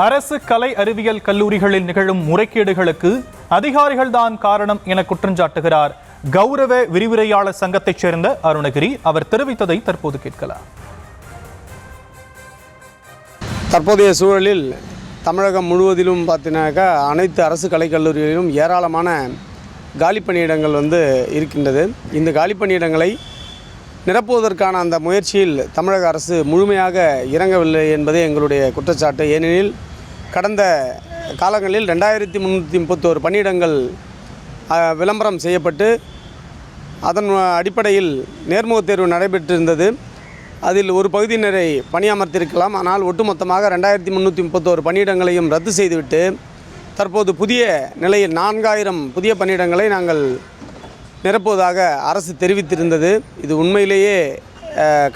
அரசு கலை அறிவியல் கல்லூரிகளில் நிகழும் முறைகேடுகளுக்கு அதிகாரிகள்தான் காரணம் என குற்றஞ்சாட்டுகிறார் கௌரவ விரிவுரையாளர் சங்கத்தைச் சேர்ந்த அருணகிரி. அவர் தெரிவித்ததை தற்போது கேட்கலாம். தற்போதைய சூழலில் தமிழகம் முழுவதிலும் பார்த்தீங்கன்னாக்கா அனைத்து அரசு கலைக்கல்லூரிகளிலும் ஏராளமான காலிப்பணியிடங்கள் இருக்கின்றது. இந்த காலிப்பணியிடங்களை நிரப்புவதற்கான அந்த முயற்சியில் தமிழக அரசு முழுமையாக இறங்கவில்லை என்பதே எங்களுடைய குற்றச்சாட்டு. ஏனெனில் கடந்த காலங்களில் 2331 பணியிடங்கள் விளம்பரம் செய்யப்பட்டு அதன் அடிப்படையில் நேர்முகத் தேர்வு நடைபெற்றிருந்தது. அதில் ஒரு பகுதியினரை பணியமர்த்தியிருக்கலாம். ஆனால் ஒட்டுமொத்தமாக 2331 பணியிடங்களையும் ரத்து செய்துவிட்டு தற்போது புதிய நிலையில் 4000 புதிய பணியிடங்களை நாங்கள் நிரப்புவதாக அரசு தெரிவித்திருந்தது. இது உண்மையிலேயே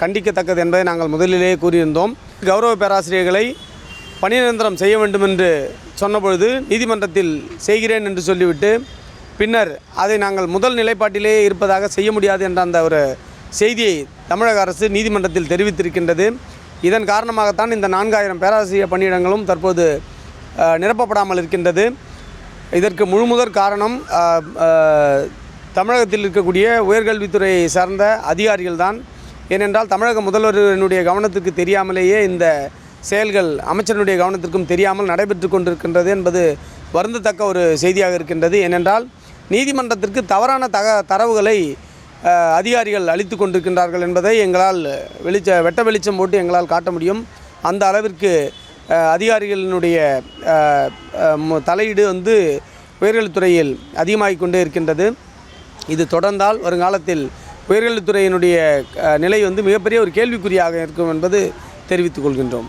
கண்டிக்கத்தக்கது என்பதை நாங்கள் முதலிலேயே கூறியிருந்தோம். கௌரவ பேராசிரியர்களை பணி நிரந்தரம் செய்ய வேண்டும் என்று சொன்னபொழுது நீதிமன்றத்தில் செய்கிறேன் என்று சொல்லிவிட்டு பின்னர் அதை நாங்கள் முதல் நிலைப்பாட்டிலேயே இருப்பதாக செய்ய முடியாது என்ற அந்த ஒரு செய்தியை தமிழக அரசு நீதிமன்றத்தில் தெரிவித்திருக்கின்றது. இதன் காரணமாகத்தான் இந்த 4000 பேராசிரியர் பணியிடங்களும் தற்போது நிரப்பப்படாமல் இருக்கின்றது. இதற்கு முழுமுதற் காரணம் தமிழகத்தில் இருக்கக்கூடிய உயர்கல்வித்துறையை சார்ந்த அதிகாரிகள் தான். ஏனென்றால் தமிழக முதல்வரினுடைய கவனத்திற்கு தெரியாமலேயே இந்த செயல்கள் அமைச்சருடைய கவனத்திற்கும் தெரியாமல் நடைபெற்று கொண்டிருக்கின்றது என்பது வருந்தத்தக்க ஒரு செய்தியாக இருக்கின்றது. ஏனென்றால் நீதிமன்றத்திற்கு தவறான தரவுகளை அதிகாரிகள் அளித்து கொண்டிருக்கின்றார்கள் என்பதை எங்களால் வெட்ட வெளிச்சம் போட்டு எங்களால் காட்ட முடியும். அந்த அளவிற்கு அதிகாரிகளினுடைய தலையீடு உயர்கல்வித்துறையில் அதிகமாகிக் கொண்டே இருக்கின்றது. இது தொடர்ந்தால் வருங்காலத்தில் உயர்கல்வித்துறையினுடைய நிலை மிகப்பெரிய ஒரு கேள்விக்குறியாக இருக்கும் என்பது தெரிவித்துக் கொள்கின்றோம்.